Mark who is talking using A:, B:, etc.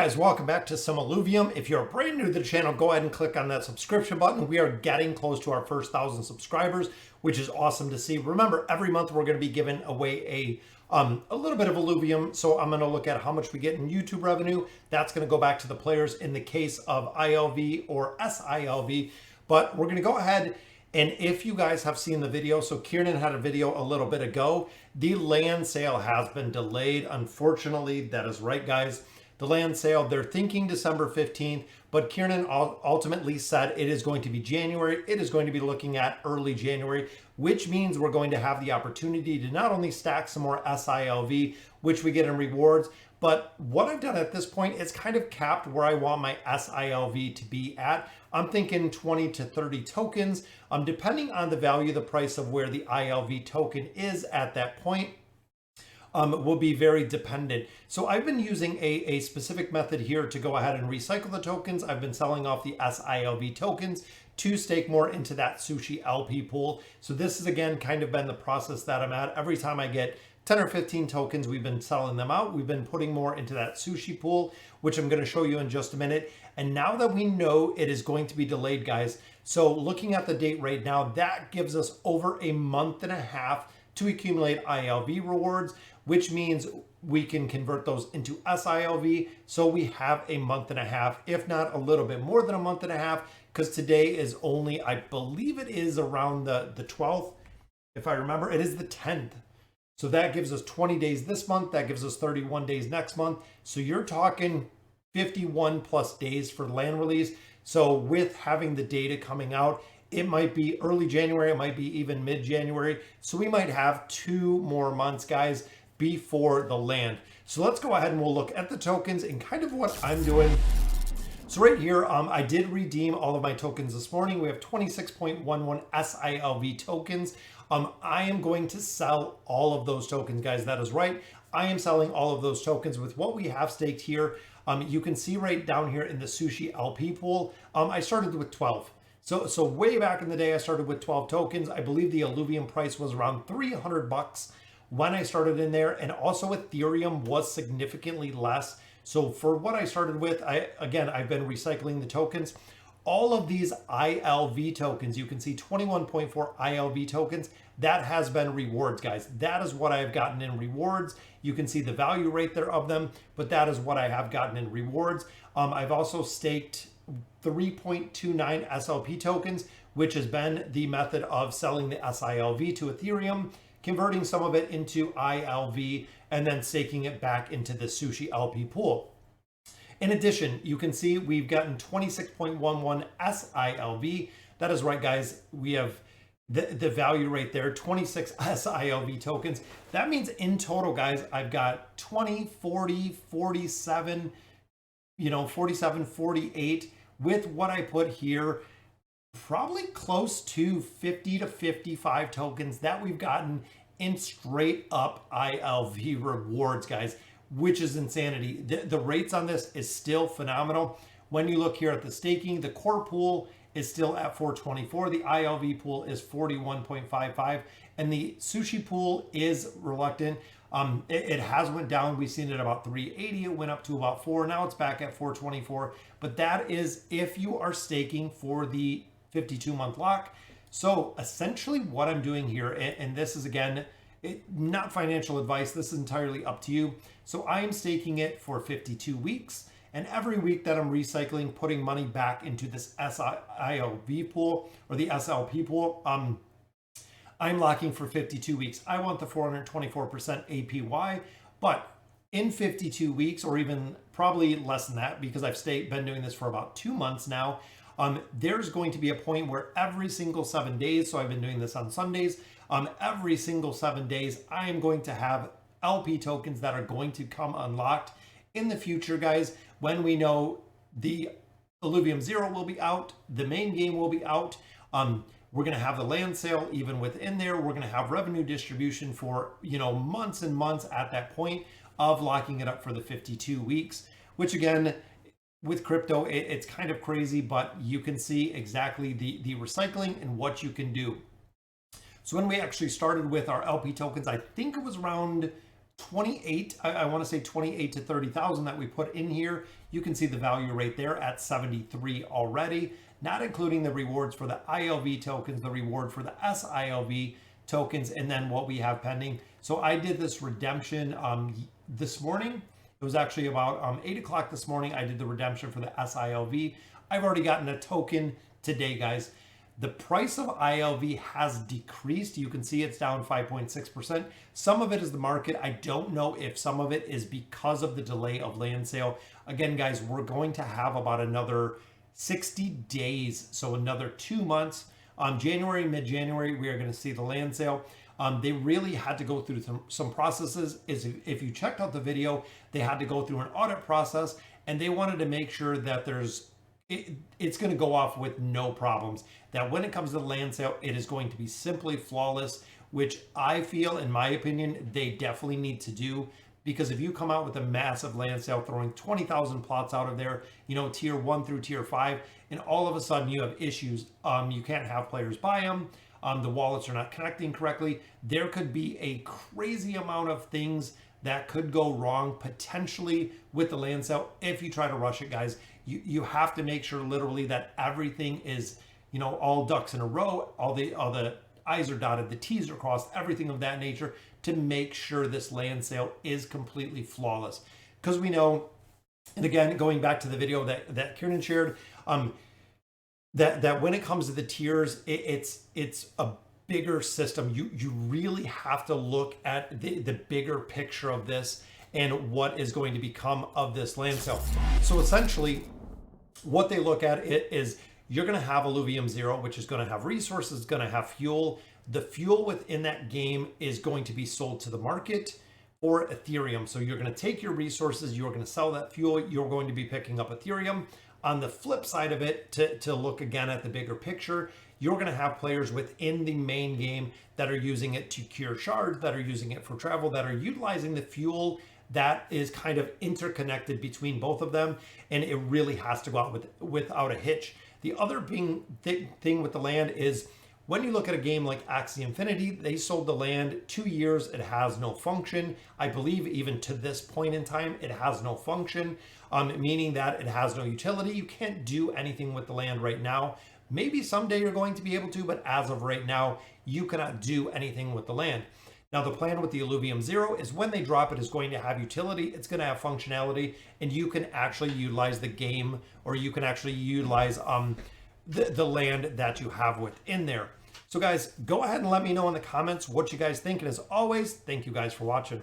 A: Guys, welcome back to some Illuvium. If you're brand new to the channel, go ahead and click on that subscription button. We are getting close to our first 1,000 subscribers, which is awesome to see. Remember, every month we're going to be giving away a little bit of Illuvium. So I'm going to look at how much we get in YouTube revenue. That's going to go back to the players in the case of ILV or sILV. But we're going to go ahead, and if you guys have seen the video, so Kieran had a video a little bit ago. The land sale has been delayed. Unfortunately, that is right, guys. The land sale, they're thinking December 15th, but Kieran ultimately said it is going to be January. It is going to be looking at early January, which means we're going to have the opportunity to not only stack some more sILV, which we get in rewards, but what I've done at this point is kind of capped where I want my sILV to be at. I'm thinking 20 to 30 tokens, depending on the value, the price of where the ILV token is at that point. Will be very dependent. So I've been using a specific method here to go ahead and recycle the tokens. I've been selling off the sILV tokens to stake more into that sushi LP pool. So this is again kind of been the process that I'm at. Every time I get 10 or 15 tokens, we've been selling them out. We've been putting more into that sushi pool, which I'm going to show you in just a minute. And now that we know it is going to be delayed, guys, so looking at the date right now, that gives us over a month and a half to accumulate ILV rewards, which means we can convert those into sILV. So we have a month and a half, if not a little bit more than a month and a half, because today is only, I believe it is around the 12th. If I remember, it is the 10th. So that gives us 20 days this month. That gives us 31 days next month. So you're talking 51 plus days for land release. So with having the data coming out, it might be early January, it might be even mid-January. So we might have 2 more months, guys, before the land. So let's go ahead and we'll look at the tokens and kind of what I'm doing. So right here, I did redeem all of my tokens this morning. We have 26.11 sILV tokens. I am going to sell all of those tokens, guys. That is right. I am selling all of those tokens with what we have staked here. You can see right down here in the sushi LP pool, I started with 12. So way back in the day, I started with 12 tokens. I believe the Illuvium price was around 300 bucks when I started in there. And also Ethereum was significantly less. So for what I started with, I've been recycling the tokens. All of these ILV tokens, you can see 21.4 ILV tokens. That has been rewards, guys. That is what I have gotten in rewards. You can see the value rate there of them, but that is what I have gotten in rewards. I've also staked 3.29 SLP tokens, which has been the method of selling the sILV to Ethereum, converting some of it into ILV, and then staking it back into the sushi LP pool. In addition, you can see we've gotten 26.11 sILV. That is right, guys. We have the value rate there, 26 sILV tokens. That means in total, guys, I've got 20, 40, 47, 47, 48, with what I put here, probably close to 50 to 55 tokens that we've gotten in straight up ILV rewards, guys, which is insanity. The rates on this is still phenomenal. When you look here at the staking, the core pool is still at 424. The ILV pool is 41.55, and the sushi pool is reluctant. It has went down. We've seen it about 380. It went up to about 4. Now it's back at 424. But that is if you are staking for the 52-month lock. So essentially what I'm doing here, and this is again, not financial advice. This is entirely up to you. So I am staking it for 52 weeks. And every week that I'm recycling, putting money back into this sILV pool or the SLP pool, I'm locking for 52 weeks. I want the 424% APY, but in 52 weeks, or even probably less than that, because I've been doing this for about 2 months now, there's going to be a point where every single 7 days, so I've been doing this on Sundays, every single 7 days, I am going to have LP tokens that are going to come unlocked in the future, guys, when we know the Illuvium 0 will be out, the main game will be out. We're going to have the land sale even within there. We're going to have revenue distribution for, months and months at that point of locking it up for the 52 weeks, which again, with crypto, it's kind of crazy, but you can see exactly the recycling and what you can do. So when we actually started with our LP tokens, I think it was around 28, I want to say 28 to 30,000 that we put in here. You can see the value right there at 73 already, not including the rewards for the ILV tokens, the reward for the sILV tokens, and then what we have pending. So I did this redemption this morning. It was actually about 8 o'clock this morning. I did the redemption for the sILV. I've already gotten a token today, guys. The price of ILV has decreased. You can see it's down 5.6%. Some of it is the market. I don't know if some of it is because of the delay of land sale. Again, guys, we're going to have about another 60 days, so another 2 months. January, mid-January, we are going to see the land sale. They really had to go through some processes. If you checked out the video, they had to go through an audit process, and they wanted to make sure that it's going to go off with no problems. That when it comes to the land sale, it is going to be simply flawless, which I feel, in my opinion, they definitely need to do. Because if you come out with a massive land sale, throwing 20,000 plots out of there, you know, tier 1 through tier 5, and all of a sudden you have issues, you can't have players buy them, the wallets are not connecting correctly, there could be a crazy amount of things that could go wrong potentially with the land sale if you try to rush it, guys. You have to make sure literally that everything is, you know, all ducks in a row, all the I's are dotted, the T's are crossed, everything of that nature, to make sure this land sale is completely flawless. Because we know, and again, going back to the video that Kieran shared, that when it comes to the tiers, it's a bigger system. You really have to look at the bigger picture of this and what is going to become of this land sale. So essentially, what they look at is you're going to have Illuvium 0, which is going to have resources, going to have fuel. The fuel within that game is going to be sold to the market or Ethereum. So you're going to take your resources, you're going to sell that fuel, you're going to be picking up Ethereum. On the flip side of it, to look again at the bigger picture, you're going to have players within the main game that are using it to cure shards, that are using it for travel, that are utilizing the fuel that is kind of interconnected between both of them, and it really has to go out without a hitch. The other thing with the land is when you look at a game like Axie Infinity, they sold the land 2 years, it has no function. I believe even to this point in time, it has no function, meaning that it has no utility. You can't do anything with the land right now. Maybe someday you're going to be able to, but as of right now, you cannot do anything with the land. Now, the plan with the Illuvium 0 is when they drop it, is going to have utility, it's going to have functionality, and you can actually utilize the game, or you can actually utilize the land that you have within there. So guys, go ahead and let me know in the comments what you guys think. And as always, thank you guys for watching.